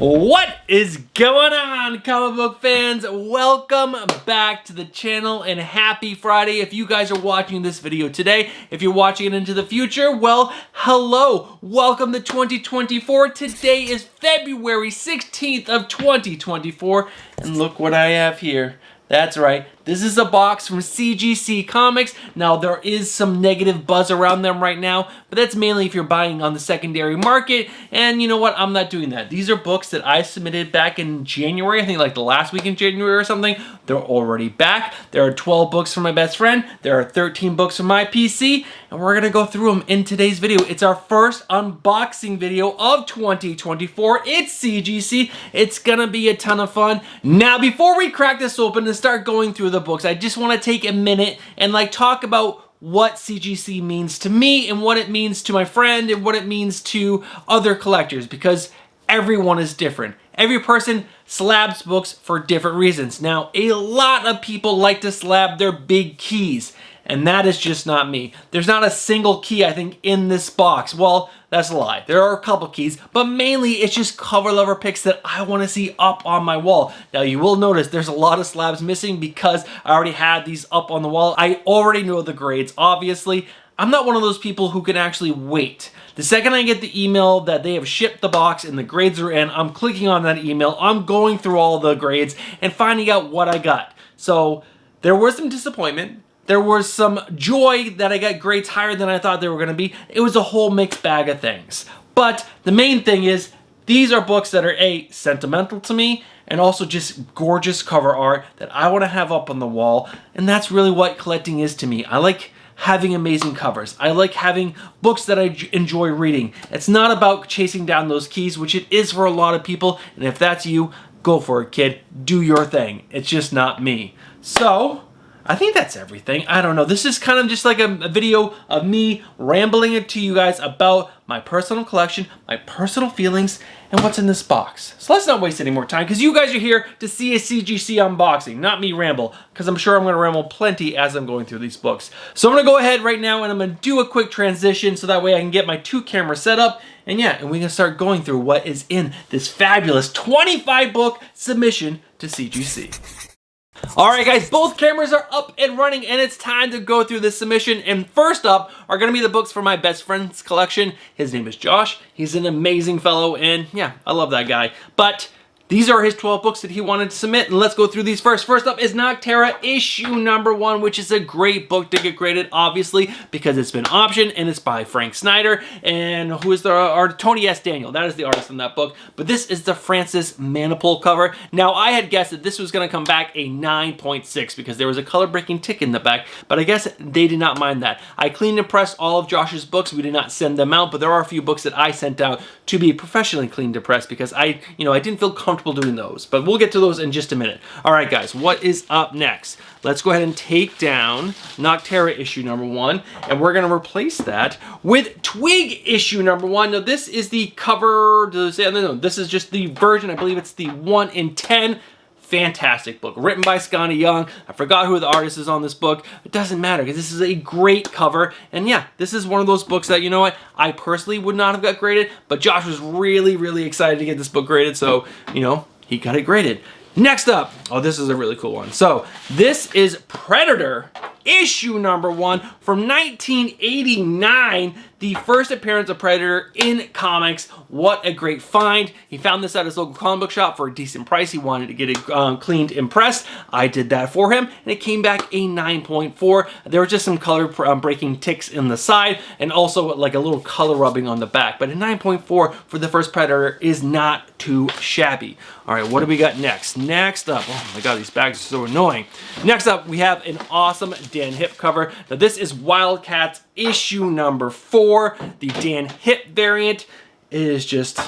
What is going on, comic book fans? Welcome back to the channel and happy Friday if you guys are watching this video today. If you're watching it into the future, well, hello. Welcome to 2024. Today is February 16th of 2024 and look what I have here. That's right, this is a box from CGC Comics. Now, there is some negative buzz around them right now, but that's mainly if you're buying on the secondary market, and you know what, I'm not doing that. These are books that I submitted back in January, I think like the last week in January or something. They're already back. There are 12 books from my best friend, there are 13 books from my PC, and we're gonna go through them in today's video. It's our first unboxing video of 2024. It's CGC. It's gonna be a ton of fun. Now, before we crack this open and start going through the books, I just want to take a minute and talk about what CGC means to me and what it means to my friend and what it means to other collectors, because everyone is different. Every person slabs books for different reasons. Now, a lot of people like to slab their big keys, and that is just not me. There's not a single key, I think, in this box. Well, that's a lie. There are a couple keys, but mainly it's just cover lever picks that I want to see up on my wall. Now, you will notice there's a lot of slabs missing because I already had these up on the wall. I already know the grades, obviously. I'm not one of those people who can actually wait. The second I get the email that they have shipped the box and the grades are in, I'm clicking on that email, I'm going through all the grades and finding out what I got. So there was some disappointment. There was some joy that I got grades higher than I thought they were going to be. It was a whole mixed bag of things. But the main thing is, these are books that are A, sentimental to me, and also just gorgeous cover art that I want to have up on the wall. And that's really what collecting is to me. I like having amazing covers. I like having books that I enjoy reading. It's not about chasing down those keys, which it is for a lot of people. And if that's you, go for it, kid. Do your thing. It's just not me. So I think that's everything. I don't know. This is kind of just like a video of me rambling it to you guys about my personal collection, my personal feelings, and what's in this box. So let's not waste any more time, because you guys are here to see a CGC unboxing, not me ramble, because I'm sure I'm going to ramble plenty as I'm going through these books. So I'm going to go ahead right now and I'm going to do a quick transition so that way I can get my two cameras set up. And yeah, and we can start going through what is in this fabulous 25 book submission to CGC. Alright guys, both cameras are up and running and it's time to go through this submission. And first up are going to be the books from my best friend's collection. His name is Josh. He's an amazing fellow and yeah, I love that guy. But these are his 12 books that he wanted to submit, and let's go through these first. First up is Nocta issue number 1, which is a great book to get graded, obviously, because it's been optioned, and it's by Frank Snyder, and who is the Tony S. Daniel. That is the artist in that book, but this is the Francis Manipul cover. Now, I had guessed that this was going to come back a 9.6 because there was a color-breaking tick in the back, but I guess they did not mind that. I cleaned and pressed all of Josh's books. We did not send them out, but there are a few books that I sent out to be professionally cleaned and pressed because I didn't feel comfortable doing those, but we'll get to those in just a minute. All right, guys, what is up next? Let's go ahead and take down Nocta issue number 1, and we're going to replace that with Twig issue number 1. Now, this is the cover. No, this is just the version. I believe it's the 1 in 10. Fantastic book, written by Scotty Young. I forgot who the artist is on this book. It doesn't matter because this is a great cover. And yeah, this is one of those books that, you know what, I personally would not have got graded, but Josh was really, really excited to get this book graded. So, he got it graded. Next up, oh, this is a really cool one. So this is Predator issue number 1 from 1989. The first appearance of Predator in comics. What a great find. He found this at his local comic book shop for a decent price. He wanted to get it cleaned and pressed. I did that for him, and it came back a 9.4. There were just some color breaking ticks in the side, and also like a little color rubbing on the back. But a 9.4 for the first Predator is not too shabby. All right, what do we got next? Next up, oh my god, these bags are so annoying. Next up, we have an awesome Dan Hip cover. Now this is Wildcats issue number 4. The Dan Hip variant. It is just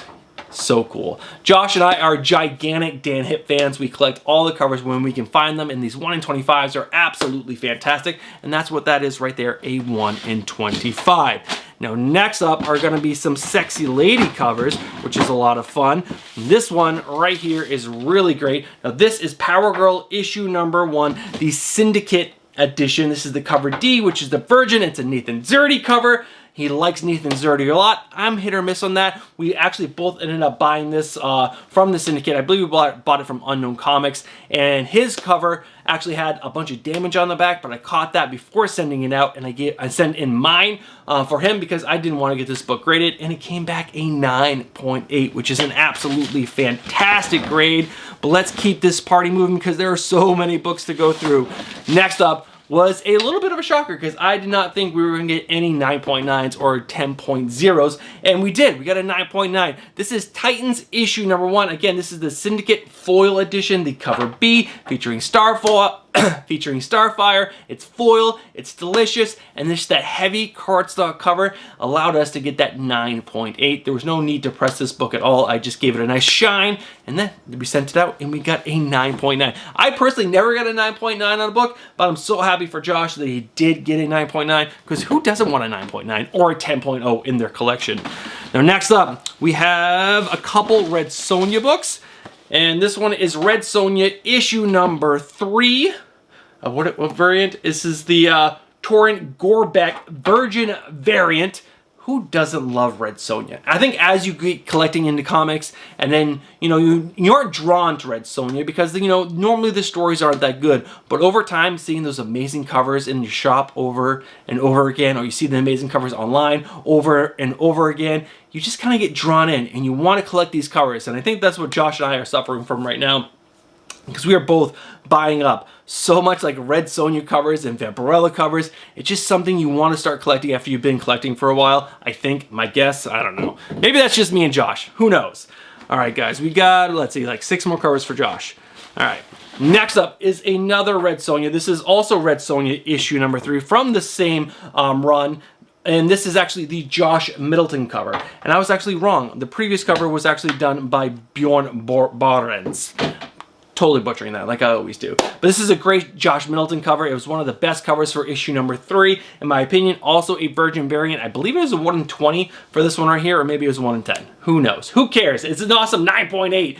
so cool. Josh and I are gigantic Dan Hip fans. We collect all the covers when we can find them, and these 1 in 25s are absolutely fantastic, and that's what that is right there, a 1 in 25. Now, next up are going to be some sexy lady covers, which is a lot of fun. This one right here is really great. Now, this is Power Girl issue number 1, the Syndicate edition. This is the cover D, which is the Virgin. It's a Nathan Zerdy cover. He likes Nathan Zerdy a lot. I'm hit or miss on that. We actually both ended up buying this from the Syndicate. I believe we bought it from Unknown Comics, and his cover actually had a bunch of damage on the back, but I caught that before sending it out, and I sent in mine for him because I didn't want to get this book graded, and it came back a 9.8, which is an absolutely fantastic grade. But let's keep this party moving because there are so many books to go through. Next up was a little bit of a shocker because I did not think we were going to get any 9.9s or 10.0s, and we did. We got a 9.9. This is Titans issue number 1. Again, this is the Syndicate foil edition, the cover B, featuring Starfire. It's foil, it's delicious, and this that heavy cardstock cover allowed us to get that 9.8. There was no need to press this book at all. I just gave it a nice shine, and then we sent it out, and we got a 9.9. I personally never got a 9.9 on a book, but I'm so happy for Josh that he did get a 9.9, because who doesn't want a 9.9 or a 10.0 in their collection? Now, next up, we have a couple Red Sonia books. And this one is Red Sonia issue number 3. What variant? This is the Torrent Gorbeck Virgin variant. Who doesn't love Red Sonia? I think as you get collecting into comics, and then, you aren't drawn to Red Sonia because, normally the stories aren't that good. But over time, seeing those amazing covers in your shop over and over again, or you see the amazing covers online over and over again, you just kind of get drawn in and you want to collect these covers. And I think that's what Josh and I are suffering from right now, because we are both buying up so much like Red Sonia covers and Vampirella covers. It's just something you want to start collecting after you've been collecting for a while. I think, my guess, I don't know. Maybe that's just me and Josh. Who knows? All right, guys, we got, let's see, like 6 more covers for Josh. All right. Next up is another Red Sonia. This is also Red Sonia issue number 3 from the same run. And this is actually the Josh Middleton cover. And I was actually wrong. The previous cover was actually done by Bjorn Barends. Totally butchering that, like I always do. But this is a great Josh Middleton cover. It was one of the best covers for issue number 3, in my opinion. Also a Virgin variant. I believe it was a 1 in 20 for this one right here, or maybe it was 1 in 10. Who knows? Who cares? It's an awesome 9.8.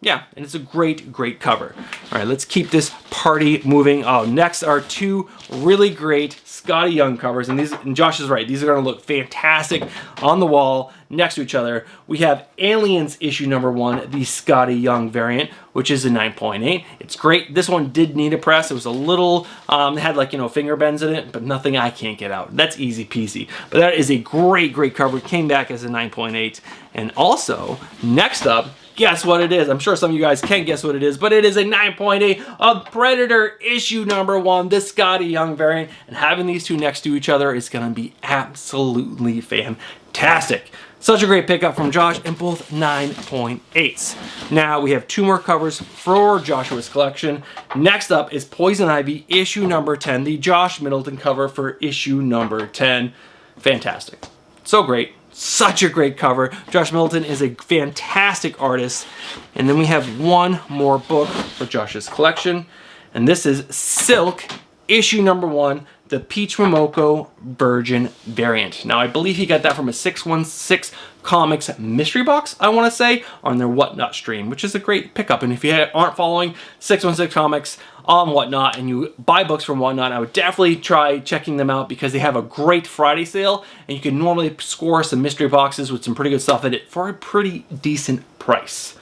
Yeah, and it's a great, great cover. All right, let's keep this party moving. Oh, next are 2 really great Scotty Young covers, and Josh is right. These are going to look fantastic on the wall next to each other. We have Aliens issue number 1, the Scotty Young variant, which is a 9.8. It's great. This one did need a press. It was a little, it had like, finger bends in it, but nothing I can't get out. That's easy peasy. But that is a great, great cover. It came back as a 9.8. And also, next up, guess what it is? I'm sure some of you guys can't guess what it is, but it is a 9.8 of Predator issue number 1, the Scotty Young variant. And having these 2 next to each other is going to be absolutely fantastic. Such a great pickup from Josh, and both 9.8s. Now we have 2 more covers for Joshua's collection. Next up is Poison Ivy issue number 10, the Josh Middleton cover for issue number 10. Fantastic. So great. Such a great cover. Josh Middleton is a fantastic artist. And then we have 1 more book for Josh's collection, and this is Silk issue number 1, the Peach Momoko Virgin variant. Now, I believe he got that from a 616 Comics mystery box, I want to say, on their Whatnot stream, which is a great pickup. And if you aren't following 616 Comics on Whatnot and you buy books from Whatnot, I would definitely try checking them out because they have a great Friday sale, and you can normally score some mystery boxes with some pretty good stuff in it for a pretty decent price.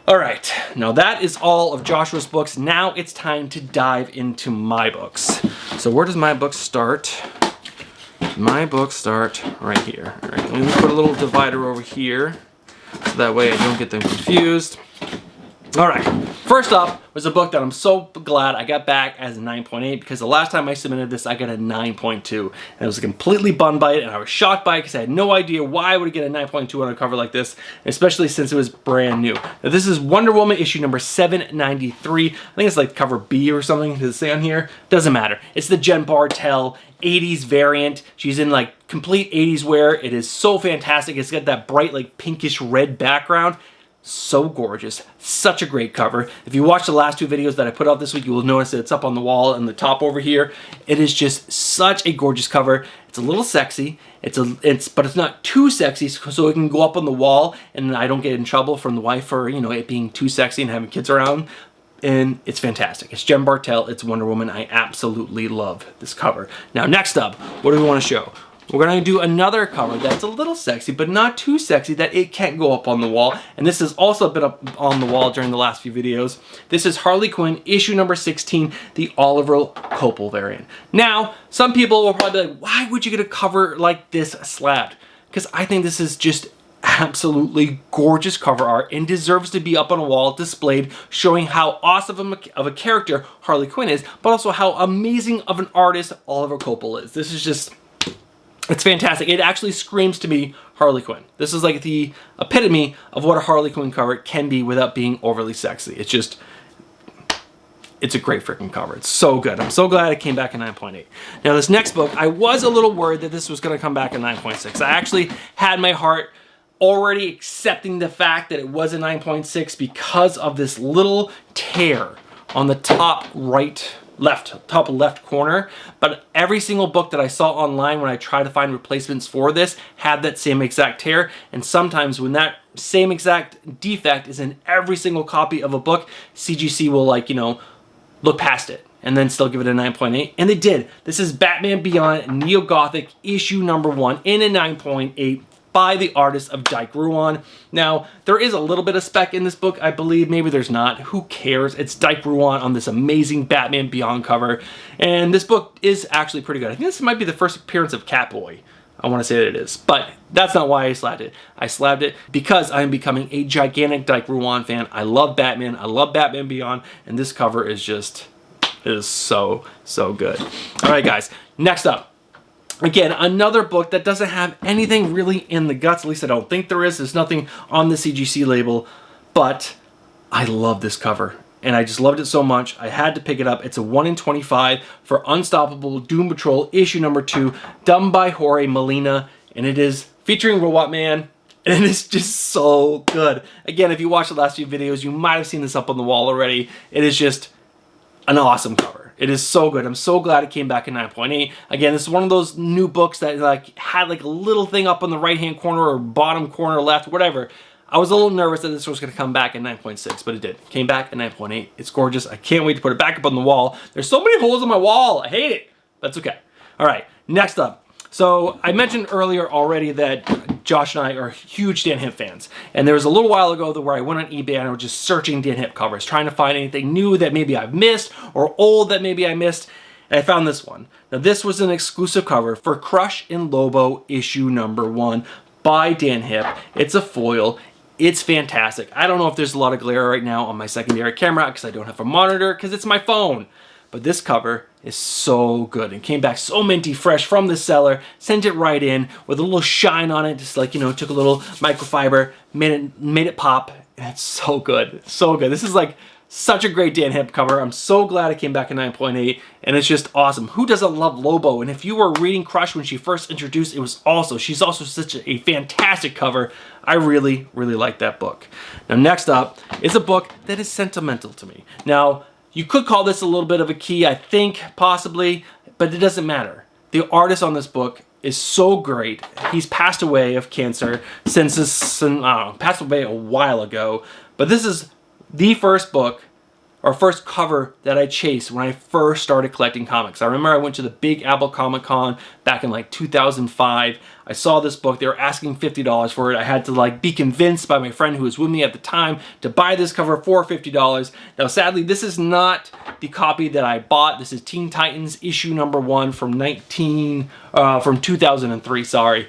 All right, now that is all of Joshua's books. Now it's time to dive into my books. So where does my book start? My books start right here. All right, let me put a little divider over here so that way I don't get them confused. All right, first up was a book that I'm so glad I got back as a 9.8 because the last time I submitted this, I got a 9.2. And I was completely bummed by it, and I was shocked by it because I had no idea why I would get a 9.2 on a cover like this, especially since it was brand new. Now, this is Wonder Woman issue number 793. I think it's like cover B or something. Does it say on here? Doesn't matter. It's the Jen Bartel 80s variant. She's in like complete 80s wear. It is so fantastic. It's got that bright like pinkish red background. So gorgeous. Such a great cover. If you watch the last 2 videos that I put out this week, you will notice that it's up on the wall and the top over here. It is just such a gorgeous cover. It's a little sexy. But it's not too sexy, so it can go up on the wall and I don't get in trouble from the wife for, it being too sexy and having kids around. And it's fantastic. It's Jen Bartel. It's Wonder Woman. I absolutely love this cover. Now, next up, what do we want to show? we're gonna do another cover that's a little sexy, but not too sexy that it can't go up on the wall. And this has also been up on the wall during the last few videos. This is Harley Quinn, issue number 16, the Oliver Copel variant. Now, some people will probably be like, why would you get a cover like this slabbed? Because I think this is just absolutely gorgeous cover art and deserves to be up on a wall displayed, showing how awesome of a character Harley Quinn is, but also how amazing of an artist Oliver Copel is. This is just, it's fantastic. It actually screams to me Harley Quinn. This is like the epitome of what a Harley Quinn cover can be without being overly sexy. It's just, it's a great freaking cover. It's so good. I'm so glad it came back in 9.8. Now this next book, I was a little worried that this was going to come back in 9.6. I actually had my heart already accepting the fact that it was a 9.6 because of this little tear on the top left corner. But every single book that I saw online when I tried to find replacements for this had that same exact tear. And sometimes when that same exact defect is in every single copy of a book, CGC will, like, you know, look past it and then still give it a 9.8. And they did. This is Batman Beyond Neo-Gothic issue number 1 in a 9.8 by the artist of Dyke Ruan. Now, there is a little bit of spec in this book, I believe. Maybe there's not. Who cares? It's Dyke Ruan on this amazing Batman Beyond cover. And this book is actually pretty good. I think this might be the first appearance of Catboy. I want to say that it is. But that's not why I slabbed it. I slabbed it because I am becoming a gigantic Dyke Ruan fan. I love Batman. I love Batman Beyond. And this cover is just, it is so, so good. All right, guys. Next up. Again, another book that doesn't have anything really in the guts. At least I don't think there is. There's nothing on the CGC label. But I love this cover. And I just loved it so much, I had to pick it up. It's a 1 in 25 for Unstoppable Doom Patrol, issue number 2, done by Jorge Molina. And it is featuring Robot Man. And it is just so good. Again, if you watched the last few videos, you might have seen this up on the wall already. It is just an awesome cover. It is so good. I'm so glad it came back in 9.8. Again, this is one of those new books that like had like a little thing up on the right-hand corner or bottom corner left, whatever. I was a little nervous that this was going to come back in 9.6, but it did. Came back in 9.8. It's gorgeous. I can't wait to put it back up on the wall. There's so many holes in my wall. I hate it. That's okay. All right, next up. So I mentioned earlier already that Josh and I are huge Dan Hip fans. And there was a little while ago where I went on eBay and I was just searching Dan Hip covers, trying to find anything new that maybe I've missed or old that maybe I missed. And I found this one. Now this was an exclusive cover for Crush and Lobo issue number 1 by Dan Hip. It's a foil. It's fantastic. I don't know if there's a lot of glare right now on my secondary camera because I don't have a monitor because it's my phone. But this cover is so good and came back so minty fresh from the seller, sent it right in with a little shine on it, just like, you know, took a little microfiber, made it pop, and it's so good. So good. This is like such a great Dan Hip cover. I'm so glad it came back in 9.8, and it's just awesome. Who doesn't love Lobo? And if you were reading Crush when she first introduced, she's also such a fantastic cover. I really, really like that book. Now, next up is a book that is sentimental to me. Now, you could call this a little bit of a key, I think, possibly, but it doesn't matter. The artist on this book is so great. He's passed away of cancer passed away a while ago, but this is the first book or first cover that I chased when I first started collecting comics. I remember I went to the Big Apple Comic Con back in like 2005. I saw this book. They were asking $50 for it. I had to like be convinced by my friend who was with me at the time to buy this cover for $50. Now, sadly, this is not the copy that I bought. This is Teen Titans issue number 1 from 2003. Sorry.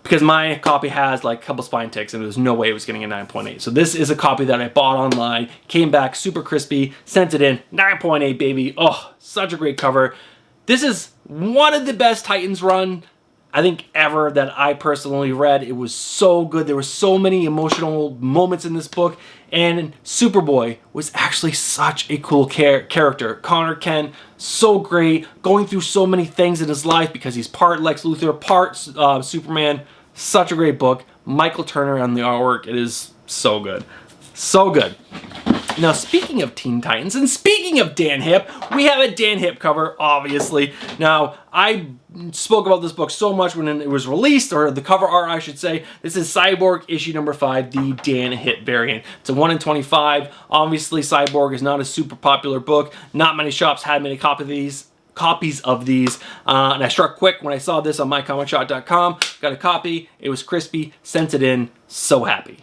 Because my copy has like a couple spine ticks and there's no way it was getting a 9.8. So this is a copy that I bought online, came back super crispy, sent it in, 9.8 baby. Oh, such a great cover. This is one of the best Titans run, I think, ever that I personally read. It was so good. There were so many emotional moments in this book. And Superboy was actually such a cool character. Connor Kent, so great, going through so many things in his life because he's part Lex Luthor, part Superman. Such a great book. Michael Turner on the artwork. It is so good. So good. Now, speaking of Teen Titans and speaking of Dan Hip, we have a Dan Hip cover, obviously. Now, I spoke about this book so much when it was released, or the cover art, I should say. This is Cyborg issue number 5, the Dan Hip variant. It's a 1 in 25. Obviously, Cyborg is not a super popular book. Not many shops had many copies copies of these, and I struck quick when I saw this on mycomicshop.com. Got a copy. It was crispy. Sent it in. So happy.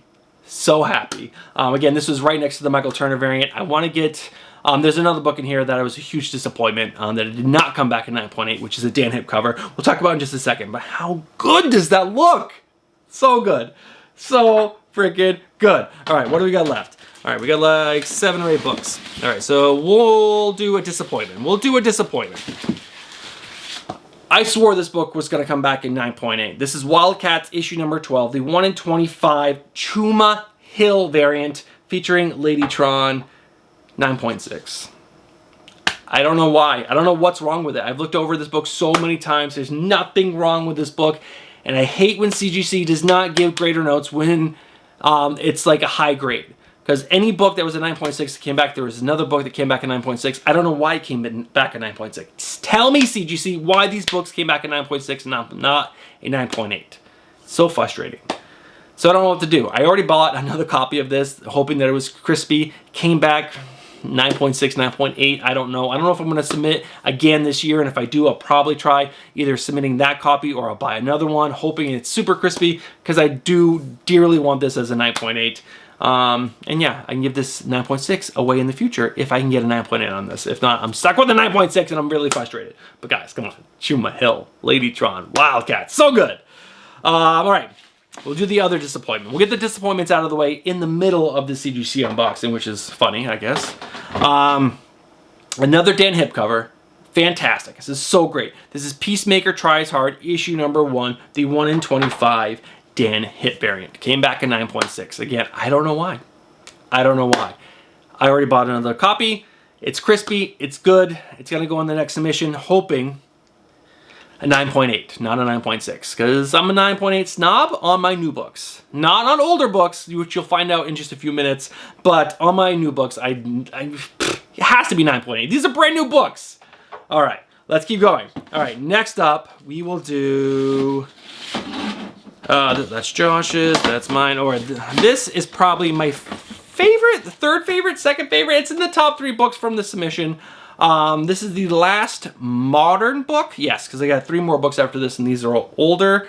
So happy. Again, this was right next to the Michael Turner variant. I want to get... there's another book in here that was a huge disappointment that it did not come back in 9.8, which is a Dan Hip cover. We'll talk about it in just a second, but how good does that look? So good. So freaking good. All right, what do we got left? All right, we got like 7 or 8 books. All right, so we'll do a disappointment. We'll do a disappointment. I swore this book was going to come back in 9.8. This is Wildcats issue number 12, the 1 in 25 Chuma Hill variant featuring Ladytron 9.6. I don't know why. I don't know what's wrong with it. I've looked over this book so many times. There's nothing wrong with this book. And I hate when CGC does not give grader notes when it's like a high grade. Because any book that was a 9.6 came back, there was another book that came back in 9.6. I don't know why it came back in 9.6. Tell me, CGC, why these books came back in 9.6 and not a 9.8. So frustrating. So I don't know what to do. I already bought another copy of this, hoping that it was crispy. Came back 9.6, 9.8. I don't know. I don't know if I'm going to submit again this year. And if I do, I'll probably try either submitting that copy or I'll buy another one, hoping it's super crispy, because I do dearly want this as a 9.8. And yeah, I can give this 9.6 away in the future if I can get a 9.8 on this. If not, I'm stuck with a 9.6 and I'm really frustrated. But guys, come on. Chuma Hill, Ladytron, Wildcats. So good. All right. We'll do the other disappointment. We'll get the disappointments out of the way in the middle of the CGC unboxing, which is funny, I guess. Another Dan Hip cover. Fantastic. This is so great. This is Peacemaker Tries Hard, issue number 1, the 1 in 25 Dan Hip variant. Came back in 9.6. Again, I don't know why. I don't know why. I already bought another copy. It's crispy. It's good. It's going to go in the next submission, hoping a 9.8, not a 9.6, because I'm a 9.8 snob on my new books. Not on older books, which you'll find out in just a few minutes, but on my new books, it has to be 9.8. These are brand new books. All right, let's keep going. All right, next up, we will do... that's Josh's, that's mine, or this is probably my favorite, third favorite, second favorite. It's in the top 3 books from the submission. This is the last modern book. Yes, because I got 3 more books after this, and these are all older.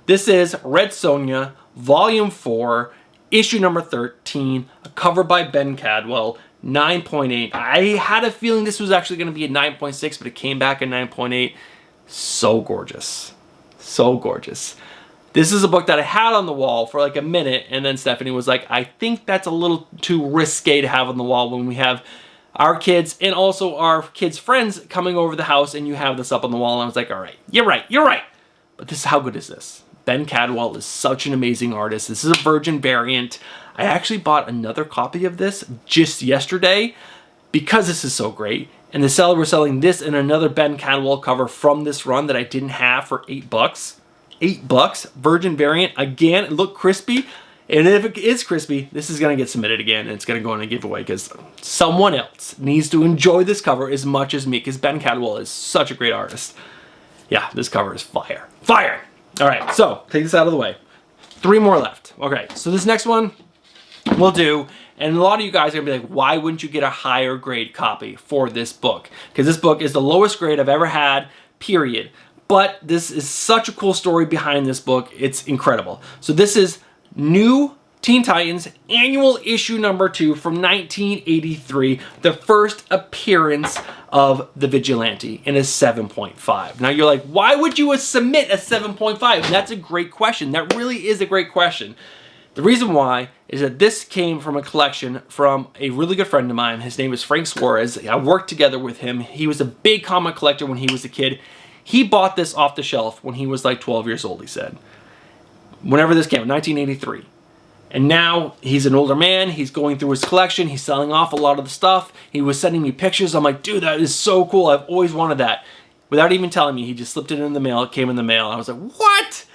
This is Red Sonia, Volume 4, issue number 13, a cover by Ben Cadwell, 9.8. I had a feeling this was actually going to be a 9.6, but it came back at 9.8. So gorgeous. So gorgeous. This is a book that I had on the wall for like a minute, and then Stephanie was like, I think that's a little too risque to have on the wall when we have our kids and also our kids' friends coming over the house and you have this up on the wall. And I was like, all right, you're right, you're right. But this, how good is this? Ben Cadwell is such an amazing artist. This is a virgin variant. I actually bought another copy of this just yesterday because this is so great. And the seller was selling this and another Ben Cadwell cover from this run that I didn't have for $8. $8, virgin variant. Again, it looked crispy. And if it is crispy, this is going to get submitted again, and it's going to go in a giveaway because someone else needs to enjoy this cover as much as me, because Ben Cadwell is such a great artist. Yeah, this cover is fire. Fire! All right, so take this out of the way. 3 more left. Okay, so this next one we'll do, and a lot of you guys are going to be like, why wouldn't you get a higher grade copy for this book? Because this book is the lowest grade I've ever had, period. But this is such a cool story behind this book. It's incredible. So this is New Teen Titans annual issue number 2 from 1983, the first appearance of the Vigilante in a 7.5. Now you're like, why would you submit a 7.5? That's a great question. That really is a great question. The reason why is that this came from a collection from a really good friend of mine. His name is Frank Suarez. I worked together with him. He was a big comic collector when he was a kid. He bought this off the shelf when he was like 12 years old, he said. Whenever this came, 1983. And now he's an older man. He's going through his collection. He's selling off a lot of the stuff. He was sending me pictures. I'm like, dude, that is so cool. I've always wanted that. Without even telling me, he just slipped it in the mail. It came in the mail. I was like, what?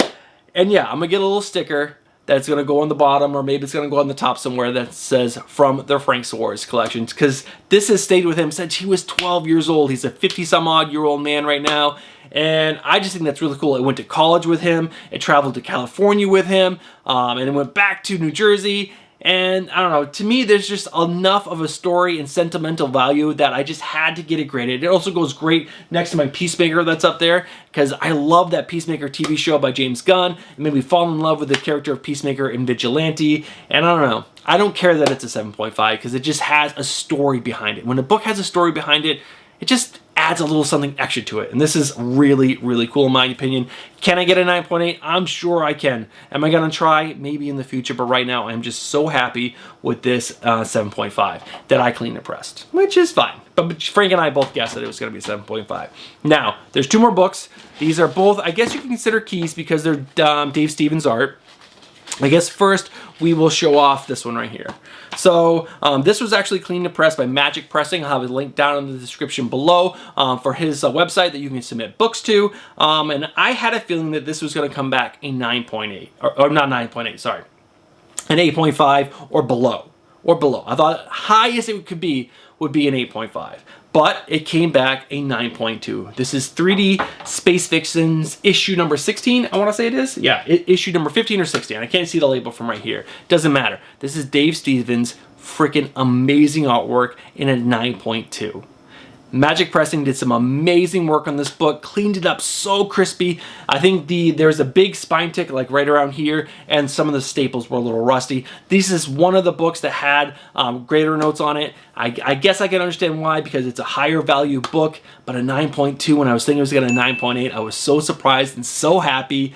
And yeah, I'm going to get a little sticker that's going to go on the bottom, or maybe it's going to go on the top somewhere that says from the Frank Suarez collection, because this has stayed with him since he was 12 years old. He's a 50-some-odd-year-old man right now, and I just think that's really cool. I went to college with him, I traveled to California with him, and it went back to New Jersey, And I don't know, to me, there's just enough of a story and sentimental value that I just had to get it graded. It also goes great next to my Peacemaker that's up there, because I love that Peacemaker TV show by James Gunn. It made me fall in love with the character of Peacemaker in Vigilante. And I don't know, I don't care that it's a 7.5 because it just has a story behind it. When a book has a story behind it, it just adds a little something extra to it. And this is really, really cool in my opinion. Can I get a 9.8? I'm sure I can. Am I gonna try? Maybe in the future, but right now I'm just so happy with this 7.5 that I cleaned and pressed, which is fine. But Frank and I both guessed that it was gonna be a 7.5. Now, there's 2 more books. These are both, I guess you can consider keys because they're Dave Stevens art. I guess first we will show off this one right here. So this was actually cleaned and pressed by Magic Pressing. I'll have a link down in the description below for his website that you can submit books to. And I had a feeling that this was going to come back a 9.8, or not 9.8, sorry, an 8.5 or below. I thought highest it could be would be an 8.5. But it came back a 9.2. This is 3D Space Vixens issue number 16, I want to say it is. Yeah, issue number 15 or 16. I can't see the label from right here. Doesn't matter. This is Dave Stevens' freaking amazing artwork in a 9.2. Magic Pressing did some amazing work on this book, cleaned it up so crispy. I think there's a big spine tick like right around here, and some of the staples were a little rusty. This is one of the books that had grader notes on it. I guess I can understand why, because it's a higher value book, but a 9.2, when I was thinking it was getting a 9.8, I was so surprised and so happy.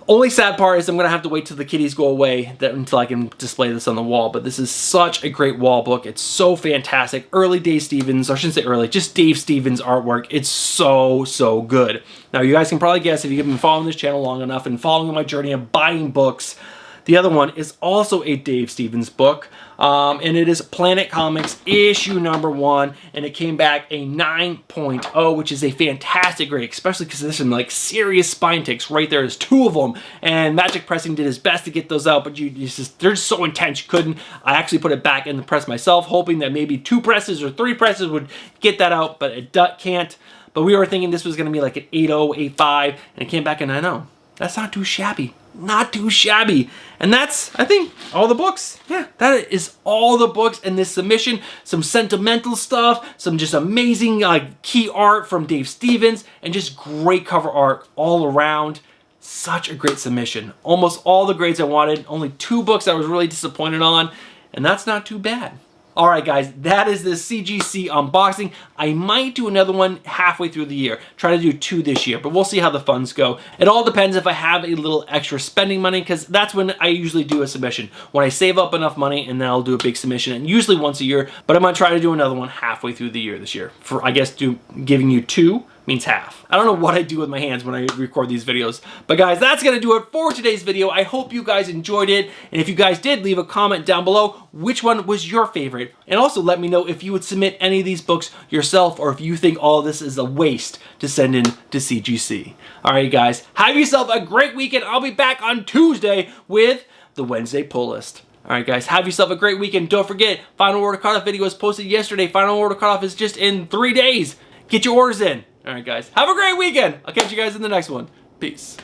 Only sad part is I'm going to have to wait till the kitties go away until I can display this on the wall. But this is such a great wall book. It's so fantastic. Early Dave Stevens, or I shouldn't say early, just Dave Stevens artwork. It's so, so good. Now you guys can probably guess, if you've been following this channel long enough and following my journey of buying books, the other one is also a Dave Stevens book, and it is Planet Comics issue number 1, and it came back a 9.0, which is a fantastic grade, especially because there's some like serious spine ticks right there. There's 2 of them, and Magic Pressing did his best to get those out, but they're just so intense you couldn't. I actually put it back in the press myself, hoping that maybe 2 presses or 3 presses would get that out, but it can't. But we were thinking this was going to be like an 8.0, 8.5, and it came back a 9.0. That's not too shabby. Not too shabby. And that's, I think, all the books. Yeah, that is all the books in this submission. Some sentimental stuff, some just amazing key art from Dave Stevens, and just great cover art all around. Such a great submission. Almost all the grades I wanted. Only 2 books I was really disappointed on, and that's not too bad. Alright guys, that is the CGC unboxing. I might do another one halfway through the year. Try to do 2 this year, but we'll see how the funds go. It all depends if I have a little extra spending money, because that's when I usually do a submission. When I save up enough money, and then I'll do a big submission, and usually once a year, but I'm going to try to do another one halfway through the year this year. For, I guess, giving you 2 means half. I don't know what I do with my hands when I record these videos. But guys, that's going to do it for today's video. I hope you guys enjoyed it. And if you guys did, leave a comment down below which one was your favorite. And also let me know if you would submit any of these books yourself, or if you think all of this is a waste to send in to CGC. Alright guys, have yourself a great weekend. I'll be back on Tuesday with the Wednesday pull list. Alright guys, have yourself a great weekend. Don't forget, final order cutoff video was posted yesterday. Final order cutoff is just in 3 days. Get your orders in. Alright guys, have a great weekend. I'll catch you guys in the next one. Peace.